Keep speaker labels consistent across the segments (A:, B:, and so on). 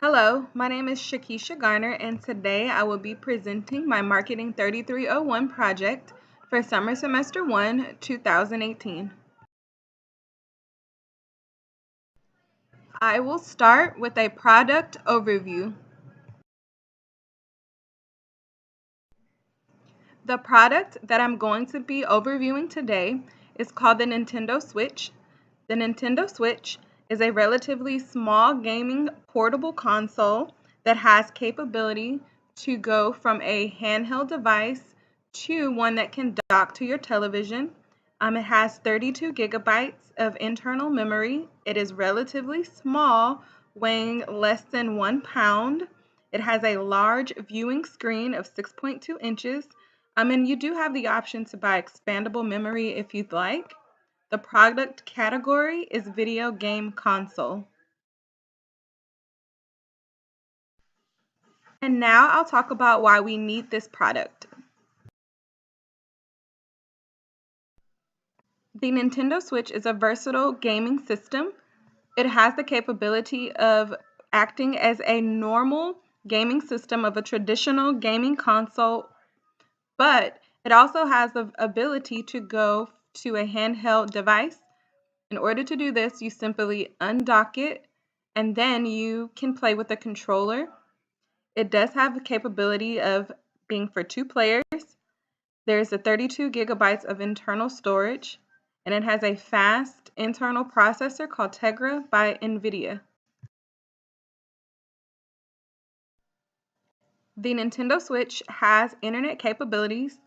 A: Hello, my name is Shakisha Garner, and today I will be presenting my Marketing 3301 project for Summer Semester 1, 2018. I will start with a product overview. The product that I'm going to be overviewing today is called the Nintendo Switch. The Nintendo Switch is a relatively small gaming portable console that has capability to go from a handheld device to one that can dock to your television. It has 32 gigabytes of internal memory. It is relatively small, weighing less than 1 pound. It has a large viewing screen of 6.2 inches. And you do have the option to buy expandable memory if you'd like. The product category is video game console. And now I'll talk about why we need this product. The Nintendo Switch is a versatile gaming system. It has the capability of acting as a normal gaming system of a traditional gaming console, but it also has the ability to go to a handheld device. In order to do this, you simply undock it and then you can play with the controller. It does have the capability of being for 2 players. There's a 32 gigabytes of internal storage, and it has a fast internal processor called Tegra by NVIDIA. The Nintendo Switch has internet capabilities.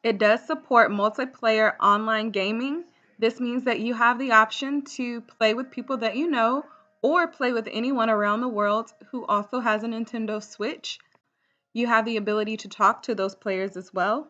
A: It does support multiplayer online gaming. This means that you have the option to play with people that you know or play with anyone around the world who also has a Nintendo Switch. You have the ability to talk to those players as well.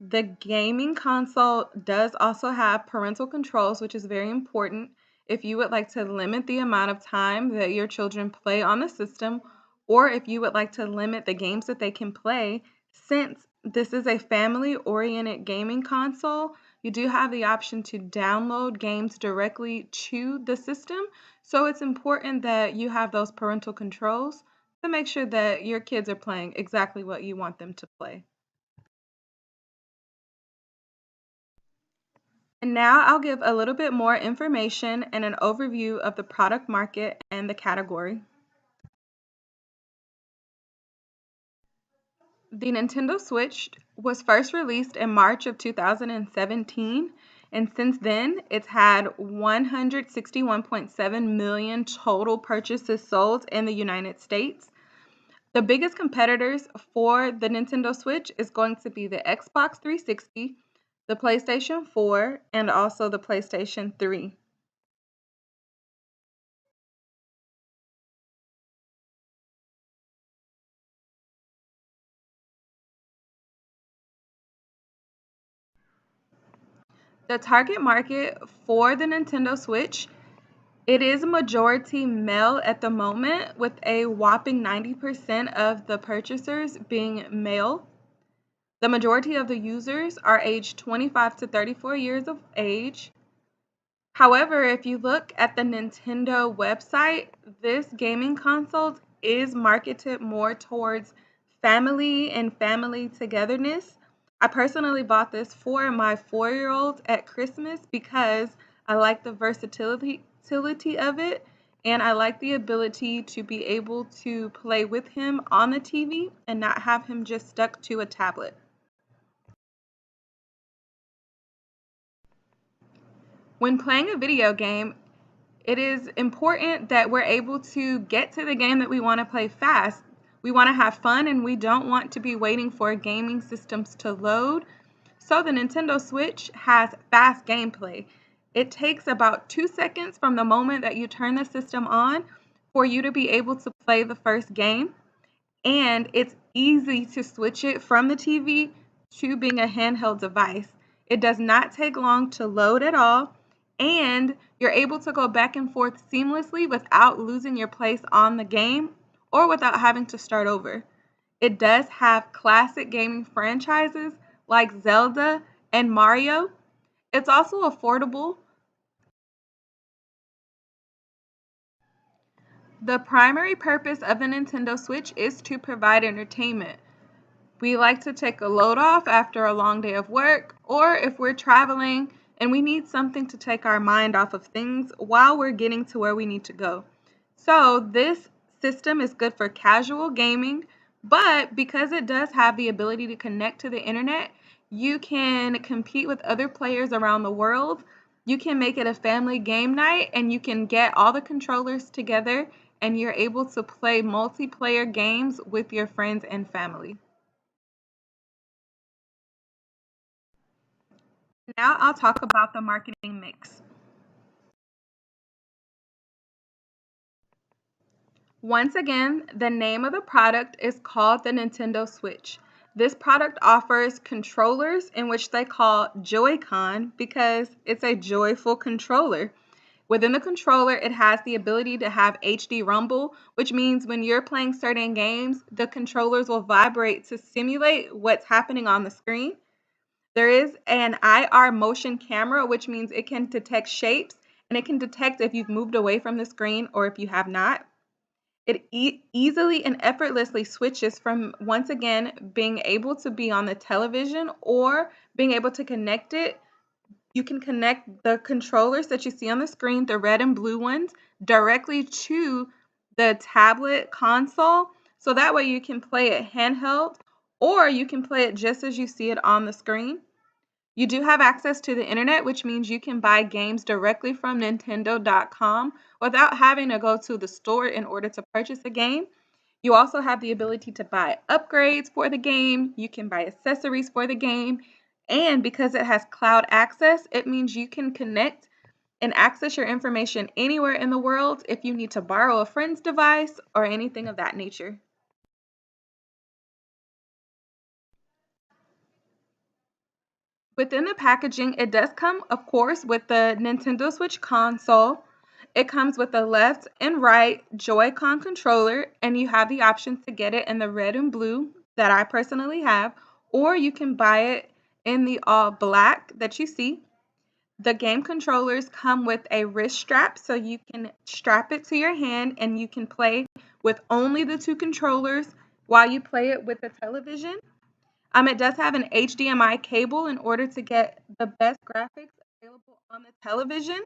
A: The gaming console does also have parental controls, which is very important if you would like to limit the amount of time that your children play on the system, or if you would like to limit the games that they can play. Since this is a family-oriented gaming console, you do have the option to download games directly to the system, so it's important that you have those parental controls to make sure that your kids are playing exactly what you want them to play. And now I'll give a little bit more information and an overview of the product market and the category. The Nintendo Switch was first released in March of 2017, and since then it's had 161.7 million total purchases sold in the United States. The biggest competitors for the Nintendo Switch is going to be the Xbox 360, the PlayStation 4, and also the PlayStation 3. The target market for the Nintendo Switch, it is majority male at the moment, with a whopping 90% of the purchasers being male. The majority of the users are aged 25 to 34 years of age. However, if you look at the Nintendo website, this gaming console is marketed more towards family and family togetherness. I personally bought this for my 4-year-old at Christmas because I like the versatility of it, and I like the ability to be able to play with him on the TV and not have him just stuck to a tablet. When playing a video game, it is important that we're able to get to the game that we want to play fast. We want to have fun and we don't want to be waiting for gaming systems to load. So the Nintendo Switch has fast gameplay. It takes about 2 seconds from the moment that you turn the system on for you to be able to play the first game. And it's easy to switch it from the TV to being a handheld device. It does not take long to load at all, and you're able to go back and forth seamlessly without losing your place on the game or without having to start over. It does have classic gaming franchises like Zelda and Mario. It's also affordable. The primary purpose of the Nintendo Switch is to provide entertainment. We like to take a load off after a long day of work, or if we're traveling and we need something to take our mind off of things while we're getting to where we need to go. So, this system is good for casual gaming, but because it does have the ability to connect to the internet, you can compete with other players around the world. You can make it a family game night and you can get all the controllers together and you're able to play multiplayer games with your friends and family. Now I'll talk about the marketing mix. Once again, the name of the product is called the Nintendo Switch. This product offers controllers in which they call Joy-Con because it's a joyful controller. Within the controller, it has the ability to have HD rumble, which means when you're playing certain games, the controllers will vibrate to simulate what's happening on the screen. There is an IR motion camera, which means it can detect shapes and it can detect if you've moved away from the screen or if you have not. It easily and effortlessly switches from, once again, being able to be on the television or being able to connect it. You can connect the controllers that you see on the screen, the red and blue ones, directly to the tablet console. So that way you can play it handheld or you can play it just as you see it on the screen. You do have access to the internet, which means you can buy games directly from Nintendo.com without having to go to the store in order to purchase a game. You also have the ability to buy upgrades for the game. You can buy accessories for the game. And because it has cloud access, it means you can connect and access your information anywhere in the world if you need to borrow a friend's device or anything of that nature. Within the packaging, it does come, of course, with the Nintendo Switch console. It comes with a left and right Joy-Con controller, and you have the option to get it in the red and blue that I personally have, or you can buy it in the all black that you see. The game controllers come with a wrist strap, so you can strap it to your hand and you can play with only the two controllers while you play it with the television. It does have an HDMI cable in order to get the best graphics available on the television,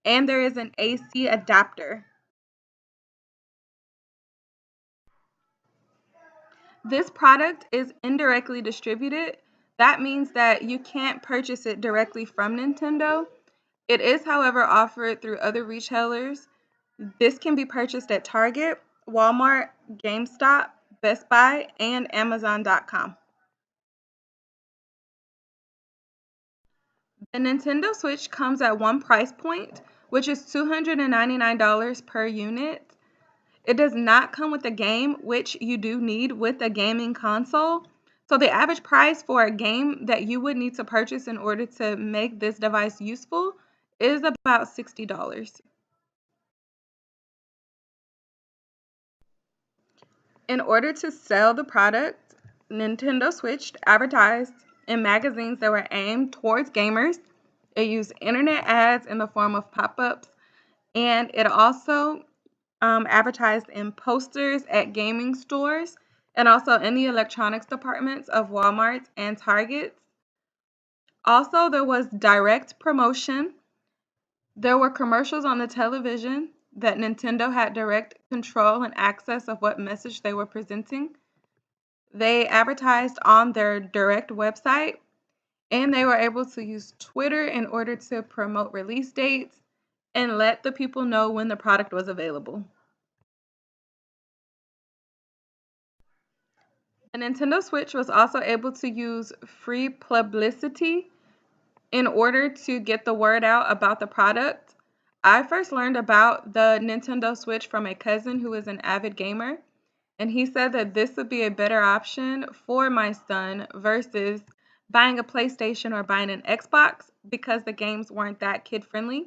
A: and there is an AC adapter. This product is indirectly distributed. That means that you can't purchase it directly from Nintendo. It is, however, offered through other retailers. This can be purchased at Target, Walmart, GameStop, Best Buy, and Amazon.com. The Nintendo Switch comes at one price point, which is $299 per unit. It does not come with a game, which you do need with a gaming console. So the average price for a game that you would need to purchase in order to make this device useful is about $60. In order to sell the product, Nintendo Switch advertised in magazines that were aimed towards gamers. It used internet ads in the form of pop-ups, and it also advertised in posters at gaming stores and also in the electronics departments of Walmart and Target. Also, there was direct promotion. There were commercials on the television that Nintendo had direct control and access of what message they were presenting. They advertised on their direct website, and they were able to use Twitter in order to promote release dates and let the people know when the product was available. The Nintendo Switch was also able to use free publicity in order to get the word out about the product. I first learned about the Nintendo Switch from a cousin who is an avid gamer, and he said that this would be a better option for my son versus buying a PlayStation or buying an Xbox because the games weren't that kid friendly.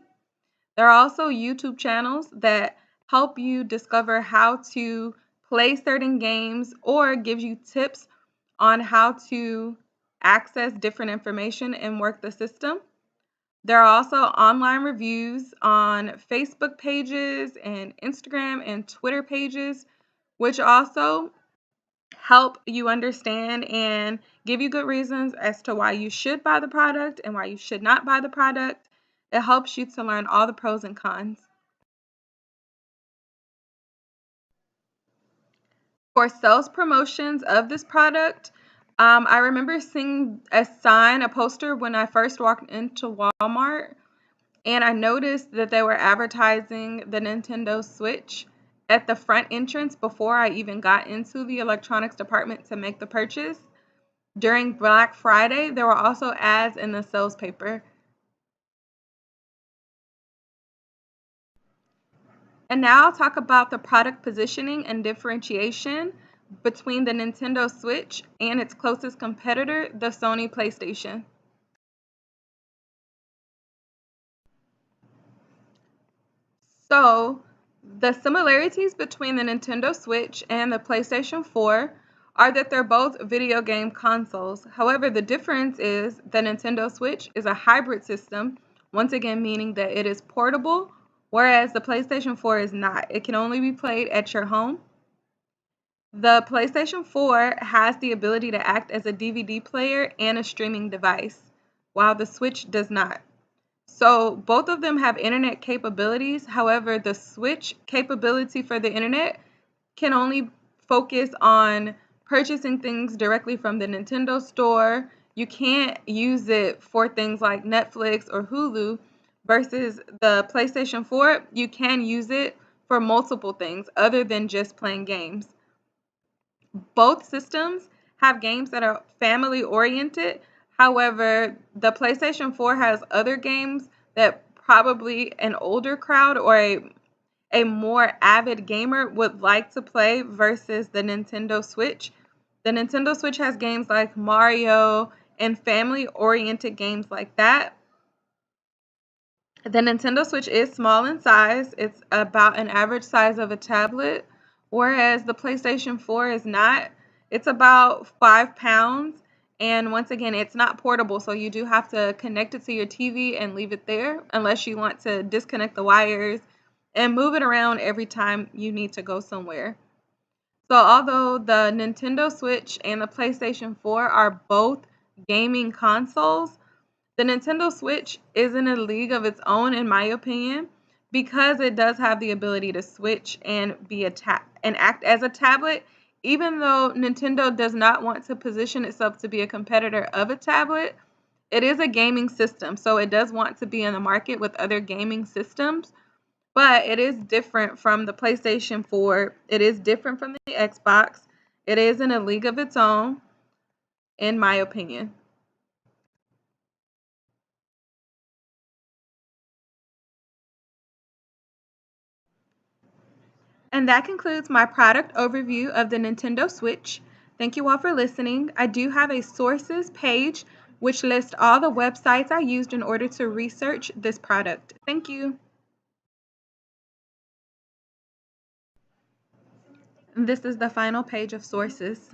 A: There are also YouTube channels that help you discover how to play certain games or gives you tips on how to access different information and work the system. There are also online reviews on Facebook pages and Instagram and Twitter pages, which also help you understand and give you good reasons as to why you should buy the product and why you should not buy the product. It helps you to learn all the pros and cons. For sales promotions of this product, I remember seeing a sign, a poster when I first walked into Walmart, and I noticed that they were advertising the Nintendo Switch at the front entrance before I even got into the electronics department to make the purchase. During Black Friday, there were also ads in the sales paper. And now I'll talk about the product positioning and differentiation between the Nintendo Switch and its closest competitor, the Sony PlayStation. So, the similarities between the Nintendo Switch and the PlayStation 4 are that they're both video game consoles. However, the difference is the Nintendo Switch is a hybrid system, once again meaning that it is portable, whereas the PlayStation 4 is not. It can only be played at your home. The PlayStation 4 has the ability to act as a DVD player and a streaming device, while the Switch does not. So both of them have internet capabilities. However, the Switch capability for the internet can only focus on purchasing things directly from the Nintendo store. You can't use it for things like Netflix or Hulu versus the PlayStation 4. You can use it for multiple things other than just playing games. Both systems have games that are family oriented. However, the PlayStation 4 has other games that probably an older crowd or a more avid gamer would like to play versus the Nintendo Switch. The Nintendo Switch has games like Mario and family oriented games like that. The Nintendo Switch is small in size. It's about an average size of a tablet, whereas the PlayStation 4 is not. It's about 5 pounds. And once again, it's not portable, so you do have to connect it to your TV and leave it there unless you want to disconnect the wires and move it around every time you need to go somewhere. So, although the Nintendo Switch and the PlayStation 4 are both gaming consoles, the Nintendo Switch is in a league of its own, in my opinion, because it does have the ability to switch and be and act as a tablet. Even though Nintendo does not want to position itself to be a competitor of a tablet, it is a gaming system, so it does want to be in the market with other gaming systems. But it is different from the PlayStation 4. It is different from the Xbox. It is in a league of its own, in my opinion. And that concludes my product overview of the Nintendo Switch. Thank you all for listening. I do have a sources page which lists all the websites I used in order to research this product. Thank you. This is the final page of sources.